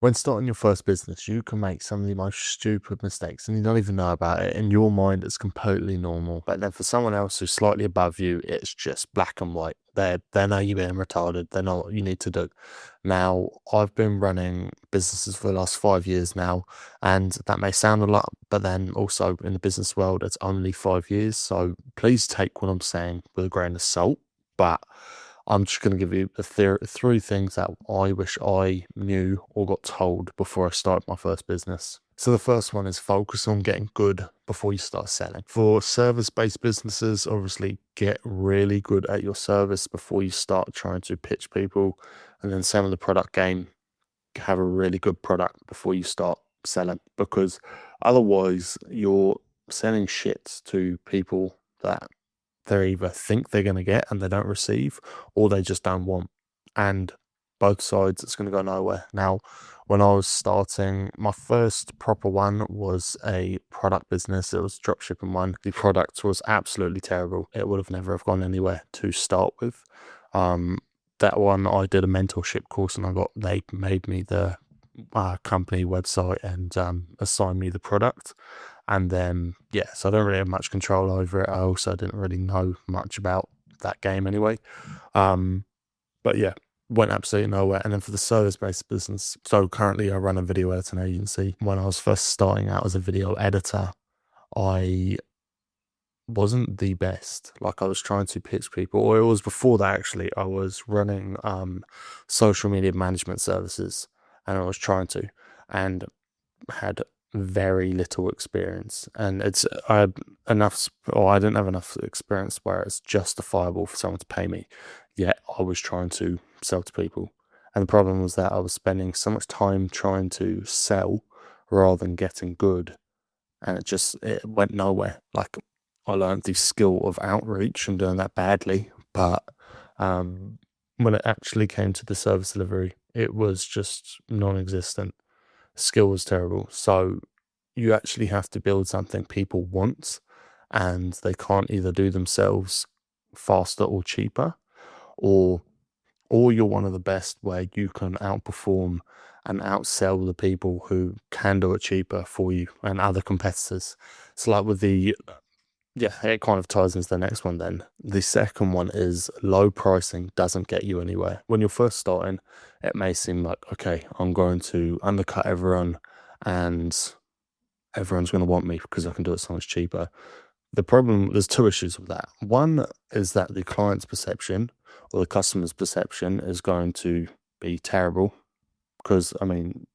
When starting your first business, you can make some of the most stupid mistakes and you don't even know about it. In your mind, it's completely normal. But then for someone else who's slightly above you, it's just black and white. They know you're being retarded. They know what you need to do. Now, I've been running businesses for the last 5 years now, and that may sound a lot, but then also in the business world, it's only 5 years. So please take what I'm saying with a grain of salt. But I'm just going to give you three things that I wish I knew or got told before I started my first business. So the first one is focus on getting good before you start selling. For service-based businesses, obviously get really good at your service before you start trying to pitch people. And then same with the product game, have a really good product before you start selling, because otherwise you're selling shit to people that they either think they're going to get and they don't receive, or they just don't want. And both sides, it's going to go nowhere. Now, when I was starting, my first proper one was a product business. It was a dropshipping one. The product was absolutely terrible. It would have never have gone anywhere to start with. Um, that one, I did a mentorship course, and they made me the company website and assigned me the product. And then, yeah, so I don't really have much control over it. I also didn't really know much about that game anyway. Um, but yeah, went absolutely nowhere. And then for the service-based business, so currently I run a video editing agency. When I was first starting out as a video editor, I wasn't the best. Like, I was trying to pitch people, or it was before that actually. I was running social media management services, and I was trying to, and had very little experience. And I had or I didn't have enough experience where it's justifiable for someone to pay me, yet I was trying to sell to people. And the problem was that I was spending so much time trying to sell rather than getting good, and it went nowhere. Like, I learned the skill of outreach and doing that badly, but um, when it actually came to the service delivery, it was just non-existent. Skill was terrible. So you actually have to build something people want, and they can't either do themselves faster or cheaper, or you're one of the best where you can outperform and outsell the people who can do it cheaper for you and other competitors. So like with the yeah, it kind of ties into the next one then. The second one is low pricing doesn't get you anywhere. When you're first starting, it may seem like, okay, I'm going to undercut everyone and everyone's going to want me because I can do it so much cheaper. There's two issues with that. One is that the client's perception or the customer's perception is going to be terrible, because, I mean,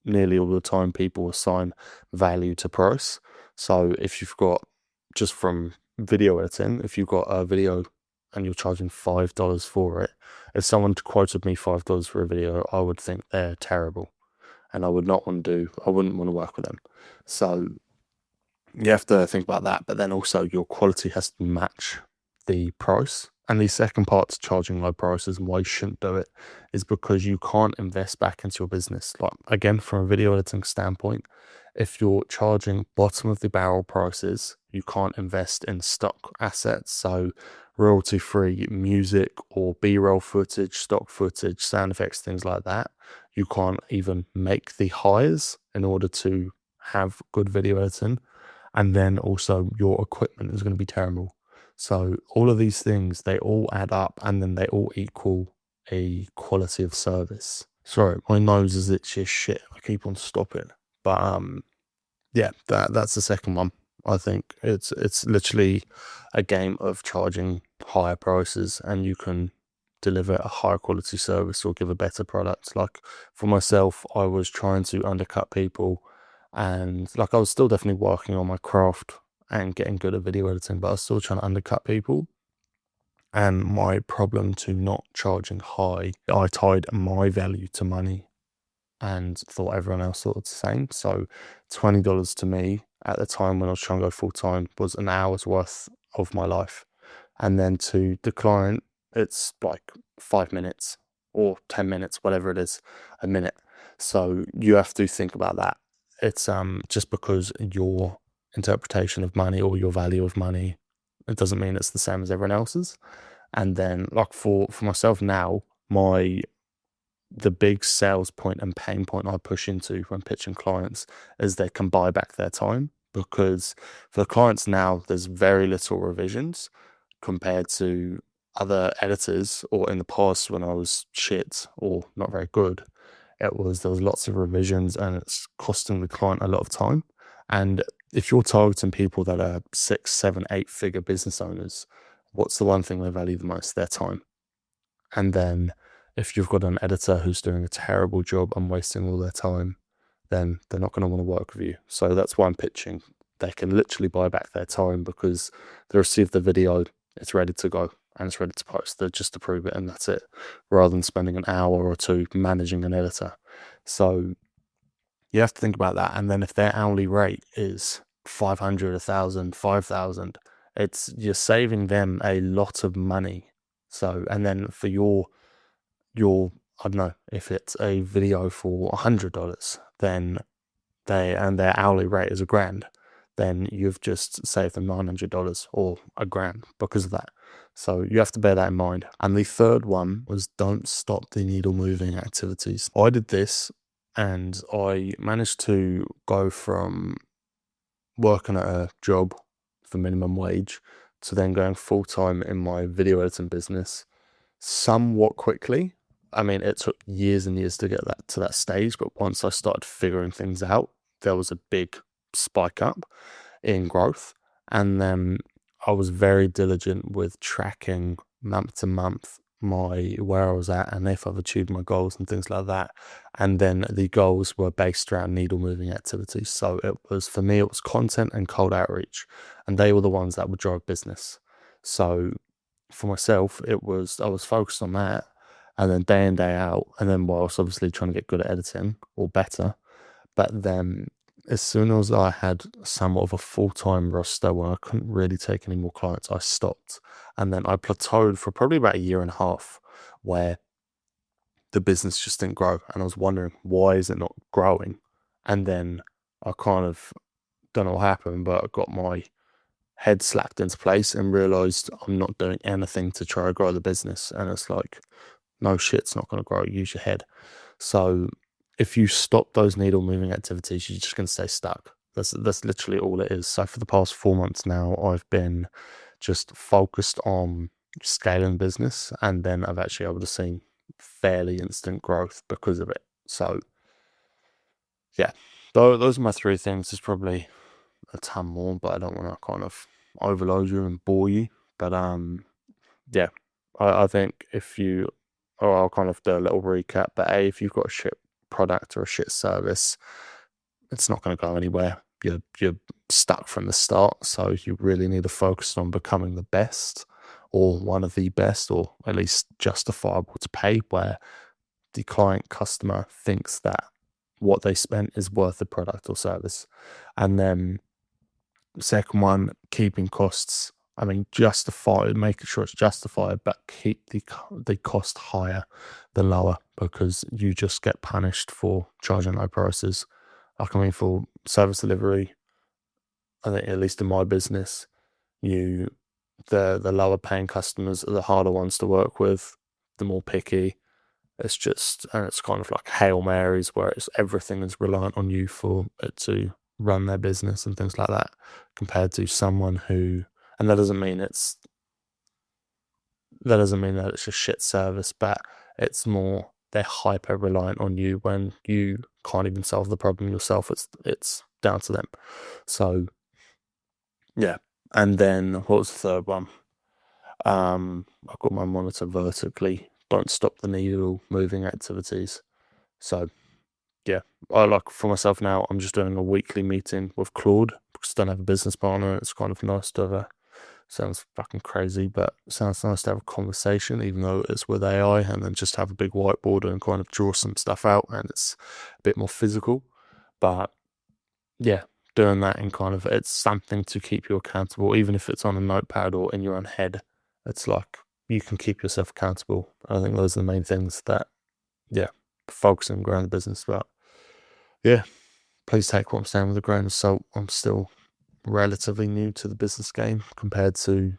nearly all the time people assign value to price. So if you've got, just from video editing, if you've got a video and you're charging $5 for it, if someone quoted me $5 for a video, I would think they're terrible, and I wouldn't want to work with them. So you have to think about that, but then also your quality has to match the price. And the second part to charging low prices and why you shouldn't do it is because you can't invest back into your business. Like, again, from a video editing standpoint, if you're charging bottom of the barrel prices, you can't invest in stock assets. So royalty free music or B-roll footage, stock footage, sound effects, things like that. You can't even make the hires in order to have good video editing. And then also your equipment is going to be terrible. So all of these things, they all add up, and then they all equal a quality of service. Sorry, my nose is itchy as shit. I keep on stopping. But yeah, that's the second one. I think it's literally a game of charging higher prices, and you can deliver a higher quality service or give a better product. Like, for myself, I was trying to undercut people, and like, I was still definitely working on my craft and getting good at video editing, but I was still trying to undercut people. And my problem to not charging high, I tied my value to money and thought everyone else thought the same. So $20 to me at the time when I was trying to go full time was an hour's worth of my life. And then to the client, it's like 5 minutes or 10 minutes, whatever it is, a minute. So you have to think about that. It's just because your interpretation of money or your value of money, it doesn't mean it's the same as everyone else's. And then, like, for myself now, my the big sales point and pain point I push into when pitching clients is they can buy back their time, because for the clients now, there's very little revisions compared to other editors, or in the past when I was shit or not very good, there was lots of revisions and it's costing the client a lot of time. And if you're targeting people that are 6, 7, 8 figure business owners, what's the one thing they value the most? Their time. And then if you've got an editor who's doing a terrible job and wasting all their time, then they're not going to want to work with you. So that's why I'm pitching. They can literally buy back their time because they receive the video, it's ready to go and it's ready to post. They just approve it and that's it, rather than spending an hour or two managing an editor. So you have to think about that. And then if their hourly rate is 500, 1,000, 5,000, you're saving them a lot of money. So, and then for your, I don't know, if it's a video for $100, then their hourly rate is $1,000, then you've just saved them $900 or $1,000 because of that. So you have to bear that in mind. And the third one was, don't stop the needle moving activities. I did this and I managed to go from working at a job for minimum wage to then going full time in my video editing business somewhat quickly. I mean, it took years and years to get that to that stage, but once I started figuring things out, there was a big spike up in growth. And then I was very diligent with tracking month to month where I was at and if I've achieved my goals and things like that. And then the goals were based around needle moving activities. So for me, it was content and cold outreach, and they were the ones that would drive business. So for myself, I was focused on that, and then day in, day out, and then whilst obviously trying to get good at editing or better. But then as soon as I had somewhat of a full-time roster where I couldn't really take any more clients, I stopped. And then I plateaued for probably about 1.5 years where the business just didn't grow. And I was wondering, why is it not growing? And then I kind of don't know what happened, but I got my head slapped into place and realized I'm not doing anything to try to grow the business. And it's like, no shit, it's not going to grow. Use your head. So if you stop those needle moving activities, you're just going to stay stuck. That's literally all it is. So for the past 4 months now, I've been just focused on scaling business, and then I've actually able to see fairly instant growth because of it. So yeah, those are my 3 things. There's probably a ton more, but I don't want to kind of overload you and bore you. But yeah, I think I'll kind of do a little recap. But if you've got a shit product or a shit service, it's not going to go anywhere. You're stuck from the start. So you really need to focus on becoming the best, or one of the best, or at least justifiable to pay, where the client customer thinks that what they spent is worth the product or service. And then the second one, keeping costs. I mean, making sure it's justified, but keep the cost higher than lower, because you just get punished for charging low prices. Like, I mean, for service delivery, I think, at least in my business, the lower paying customers are the harder ones to work with, the more picky. It's kind of like Hail Marys, where everything is reliant on you for it to run their business and things like that, compared to someone who, and that doesn't mean that it's a shit service, but it's more they're hyper reliant on you when you can't even solve the problem yourself. It's down to them. So yeah. And then what was the third one? I've got my monitor vertically. Don't stop the needle moving activities. So yeah, for myself now, I'm just doing a weekly meeting with Claude because I don't have a business partner. It's kind of nice to have sounds fucking crazy, but it sounds nice to have a conversation, even though it's with AI, and then just have a big whiteboard and kind of draw some stuff out, and it's a bit more physical. But yeah, doing that in kind of, it's something to keep you accountable, even if it's on a notepad or in your own head. It's like you can keep yourself accountable. I think those are the main things that, yeah, focus on growing the business. But yeah, please take what I'm saying with a grain of salt. I'm still relatively new to the business game compared to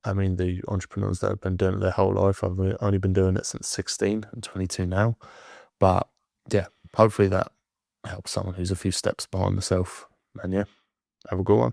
I mean, the entrepreneurs that have been doing it their whole life, I've only been doing it since 16 and 22 now. But yeah, hopefully that helps someone who's a few steps behind myself. And yeah, have a good one.